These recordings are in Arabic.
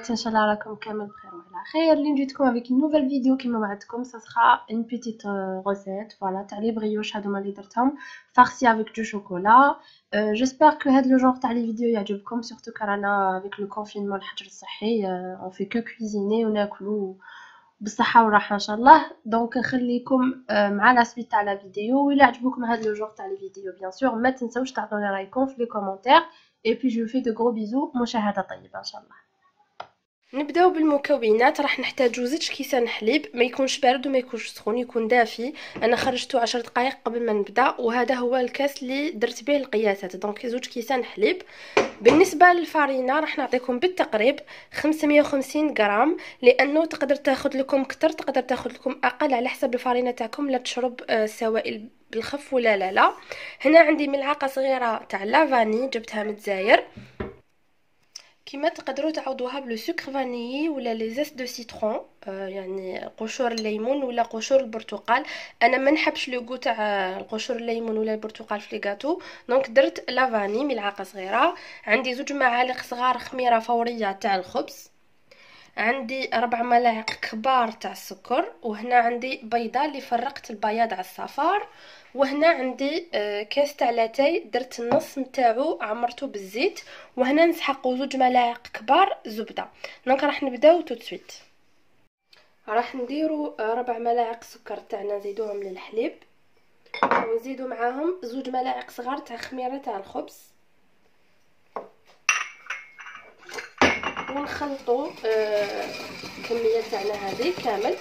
البنات ان شاء الله راكم كامل بخير وعلى خير. اللي جيتكم avec une nouvelle vidéo كيما وعدتكم. ça sera une petite recette voilà تاع لي بريوش هادوما اللي درتهم farci avec du chocolat. j'espère que هاد لو جونغ تاع لي فيديو يعجبكم surtout car انا avec le confinement الحجر الصحي on fait que cuisiner وناكلوا بالصحه والراحه ان شاء الله. دونك نخليكم مع لا سويت تاع لا فيديو. وإلا عجبكم هاد لو جونغ تاع لي فيديو بيان سور ما تنساوش تعطوني رايكم في لي كومونتير. et puis je vous fais de gros bisous. مشاهده طيبه ان شاء الله. نبداو بالمكونات. راح نحتاجو زوج كيسان حليب، ما يكونش بارد وما يكونش سخون، يكون دافي. انا خرجته 10 دقائق قبل ما نبدا، وهذا هو الكاس اللي درت به القياسات. دونك زوج كيسان حليب. بالنسبه للفارينه راح نعطيكم بالتقريب 550 غرام، لانه تقدر تاخذ لكم كتر تقدر تاخذ لكم اقل على حسب الفارينه تاعكم، لا تشرب سوائل بالخف ولا لا. هنا عندي ملعقه صغيره تاع لافاني جبتها من الجزائر. كما تقدروا تعوضوها بلو سكر فانيي ولا لي زيس دو سيترون، يعني قشور الليمون ولا قشور البرتقال. انا ما نحبش لو غو تاع قشور الليمون ولا البرتقال في لي غاتو، دونك درت لافاني ملعقه صغيره. عندي 2 معالق صغار خميره فوريه تاع الخبز. عندي 4 ملاعق كبار تاع السكر. وهنا عندي بيضه اللي فرقت البياض على الصفار. وهنا عندي كاس تاع لاتاي درت النص نتاعو عمرته بالزيت. وهنا نسحقوا 2 ملاعق كبار زبده. دونك راح نبداو تو سويت. راح نديروا 4 ملاعق سكر تاعنا نزيدوهم للحليب، ونزيدوا معاهم 2 ملاعق صغار تاع خميره تاع الخبز، ونخلطوا الكميه تاعنا هذه كامل.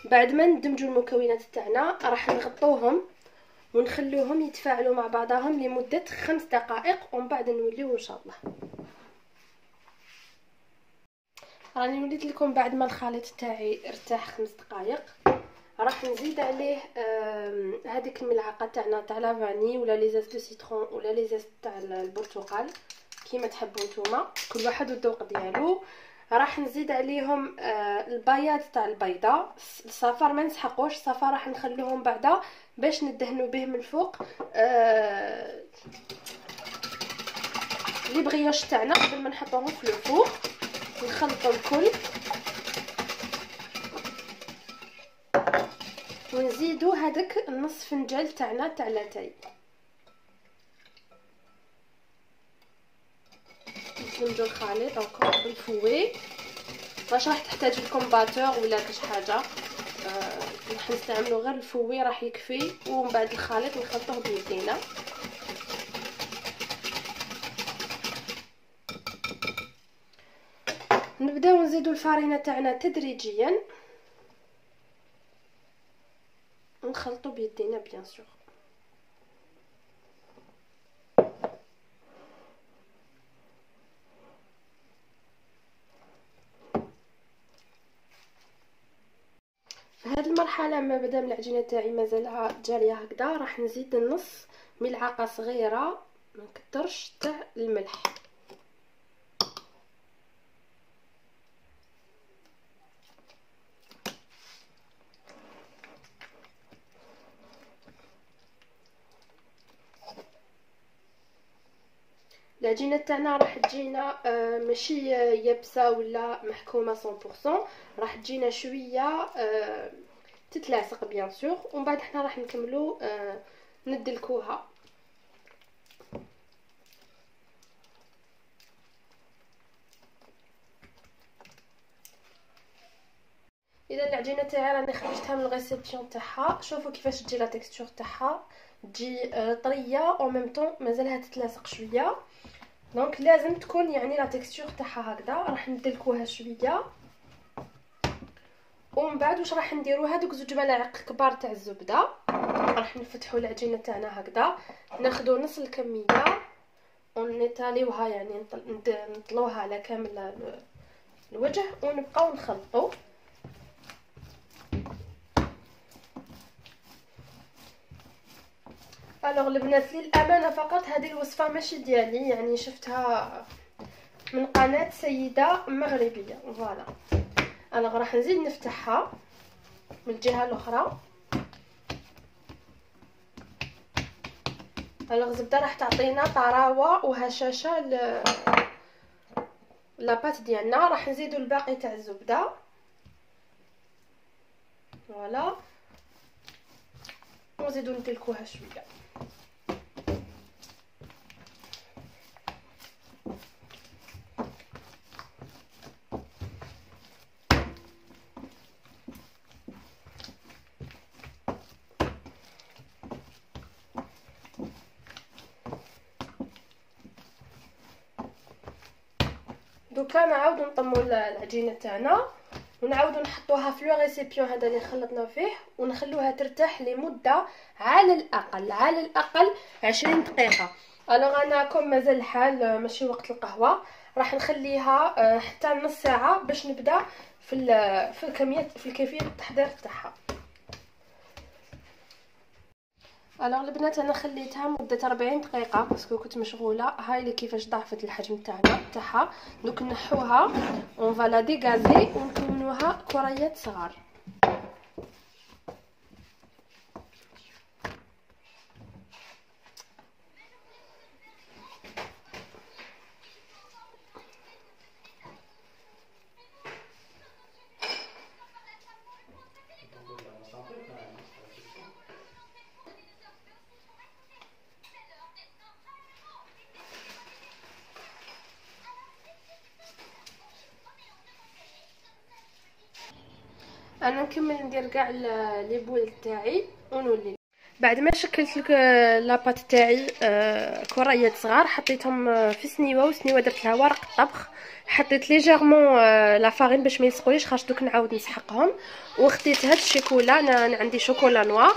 بعد ما ندمجوا المكونات تاعنا راح نغطوهم ونخلوهم يتفاعلوا مع بعضهم لمده 5 دقائق، ومن بعد نوليو ان شاء الله. راني وليت لكم بعد ما الخليط تاعي ارتاح 5 دقائق. راح نزيد عليه هذيك الملعقه تاعنا تاع لافاني ولا لي زيت دو سيترون ولا لي زيت تاع البرتقال كيما تحبوا نتوما، كل واحد والذوق ديالو. راح نزيد عليهم البياض تاع البيضه. الصفار ما نسحقوش، الصفار راح نخلوهم بعدا باش ندهنوا به من الفوق لي بغيوش تاعنا قبل ما نحطوهم في الفوق. نخلطوا الكل ونزيدوا هذاك النص فنجان تاعنا تاع لاتاي. ندمجوا الخليط encore بالفوي. واش راح تحتاج لكم باتور ولا كاش حاجه، راح نستعملوا غير الفوي راح يكفي. ومن بعد الخليط نخلطوه بيدينا. نبداو نزيدوا الفارينه تاعنا تدريجيا، نخلطوا بيدينا بيان سور. في هذه المرحله ما مادام العجينه تاعي مازالها جاريه هكذا، راح نزيد النص ملعقه صغيره ما نكثرش تاع الملح. العجينه تاعنا راح تجينا ماشي يابسه ولا محكومه 100%، راح تجينا شويه تتلاصق بيان سور. ومن بعد حنا راح نكملوا ندلكوها. اذا العجينه تاعي راني خرجتها من الغيسيبسيون تاعها، شوفوا كيفاش تجي لا تكستور تاعها، تجي طريه او ميم طون مازالها تتلاصق شويه. دونك لازم تكون يعني لا تكستور تاعها هكذا. راح ندلكوها شويه، ومن بعد واش راح نديروا هذوك 2 ملاعق كبار تاع الزبده. راح نفتحوا العجينه تاعنا هكذا، ناخذوا نص الكميه ونيطاليوها يعني نطلوها على كامل الوجه، ونبقاو نخلطوا. الوغ البنات للامانه فقط هذه الوصفه ماشي ديالي، يعني شفتها من قناه سيده مغربيه. فوالا الوغ راح نزيد نفتحها من الجهه الاخرى. الوغ الزبده راح تعطينا طراوه وهشاشه لاباط ديالنا. راح نزيدو الباقي تاع الزبده فوالا، ونزيدو ندلكوها شويه. دوكا نعاودو نطمو العجينه تاعنا ونعاودو نحطوها في لو ريسيبيون هذا اللي خلطنا فيه، ونخلوها ترتاح لمده على الاقل 20 دقيقه. الوغ انا كون مازال الحال ماشي وقت القهوه، راح نخليها حتى نص ساعه باش نبدا في كيفيه التحضير تاعها. الوغ البنات انا خليتها مده 40 دقيقه باسكو كنت مشغوله. هاي اللي كيفاش ضعفت الحجم تاعها. دوك نحوها اون فالا ديغازي ونكونوها كريات صغار. انا نكمل ندير كاع لي بول تاعي ونولي. بعد ما شكلت لك لاباط تاعي كريات صغار، حطيتهم في سنيوه، وسنيوه درت لها ورق الطبخ، حطيت ليجيرمون لا فارين باش ما يسقوليش، خاطر دوك نعاود نسحقهم. وخديت هاد الشوكولا، انا عندي شوكولا نوار،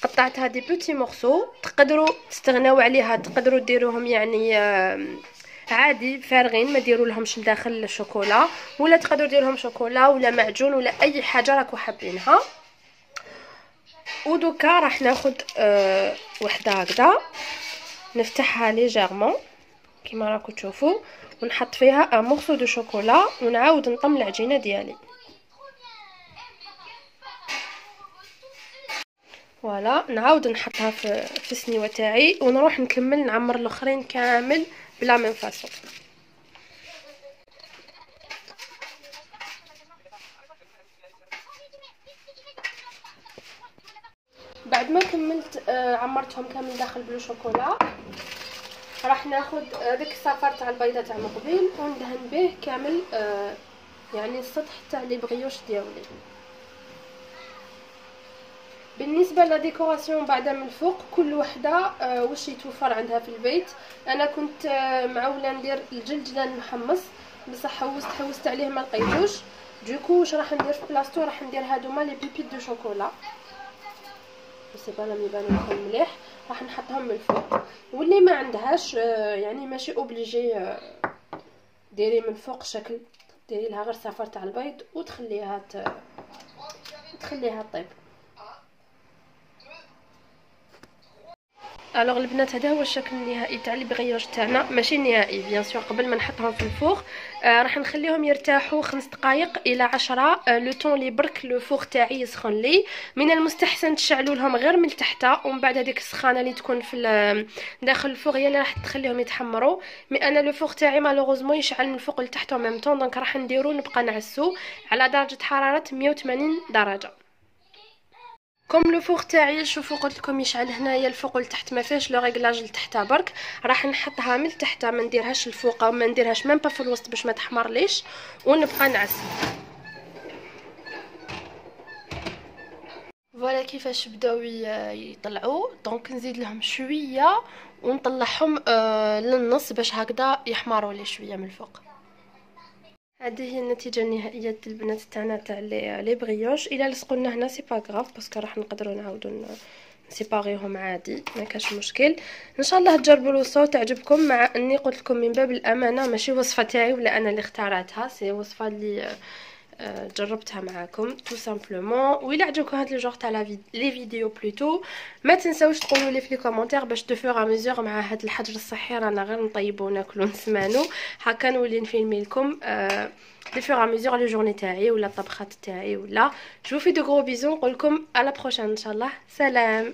قطعتها دي بوتي مورسو. تقدروا تستغناو عليها، تقدروا ديروهم يعني عادي فارغين، ما ديروا لهمش داخل الشوكولا، ولا تقدروا ديروا لهم شوكولا ولا معجون ولا اي حاجه راكو حابينها. ودوكا راح ناخذ وحده هكذا، نفتحها ليجيرمون كيما راكو تشوفوا، ونحط فيها مورسو دو شوكولا، ونعاود نطم العجينه ديالي. فوالا نعاود نحطها في السنيوه تاعي، ونروح نكمل نعمر الاخرين كامل بلا ميم فاصون. بعد ما كملت عمرتهم كامل داخل بلو شوكولا، راح ناخذ داك الصفار تاع البيضه تاع مقبل وندهن به كامل يعني السطح تاع لي بغيوش ديالي. بالنسبه للديكوراسيون بعدا من الفوق، كل وحده واش يتوفر عندها في البيت. انا كنت معوله ندير الجلجله المحمص، بصح حوست عليه ما لقيتوش. دوكو واش راح ندير في بلاصتو، راح ندير هادوما لي بيبيت دو شوكولا، بس بانهم يبانوا لكم مليح، راح نحطهم من الفوق. واللي ما عندهاش يعني ماشي اوبليجي ديري من فوق شكل، ديري لها غير صفار تاع البيض وتخليها طيب. الوغ البنات هذا هو الشكل النهائي تاع لي بغيوش تاعنا، ماشي نهائي بيان سور. قبل ما نحطهم في الفوغ راح نخليهم يرتاحوا 5 دقائق الى 10 لو طون لي برك لو فوغ تاعي يسخن لي. من المستحسن تشعلوا لهم غير من تحت، ومن بعد هذيك السخانه اللي تكون في داخل الفوغ هي اللي راح تخليهم يتحمروا. مي انا لو فوغ تاعي مالوغوزمون يشعل من الفوق لتحت او ميم طون، دونك راح نديرو نبقى نعسو على درجه حراره 180 درجه. كوم لو فوغ تاعي شوفوا قلت لكم يشعل هنايا الفوق والتحت، ما فيهش لو ريغلاج لتحت برك، راح نحطها من تحت ما نديرهاش الفوق وما نديرهاش ميم با في الوسط باش ما تحمرليش، ونبقى نعس. فوالا كيفاش بداو يطلعوا. دونك نزيد لهم شويه ونطلعهم للنص باش هكذا يحمروا لي شويه من الفوق. هذه هي النتيجه النهائيه ديال البنات تاعنا تاع لي بريوش. الا لصقولنا هنا سي با غراف باسكو راح نقدروا نعاودوا نسيباريهم عادي، ما كاش مشكل. ان شاء الله تجربوا الوصفه وتعجبكم. مع اني قلت لكم من باب الامانه ماشي وصفه تاعي ولا انا اللي اختارتها، سي وصفه اللي جربتها معاكم تو سامبلومون. وإلا عجبكم هاد لو جور تاع لي فيديو بلوتو ما تنساوش تقولوا لي في لي كومونتير باش دو فور ا ميزور مع هاد الحجر الصحي رانا غير نطيبو وناكلو نسمانو هكا نولي نفيلمي لكم دو فور ا ميزور لي جورني تاعي ولا الطبخات تاعي ولا. جو في دو غرو بيزو نقول لكم على بروشين ان شاء الله. سلام.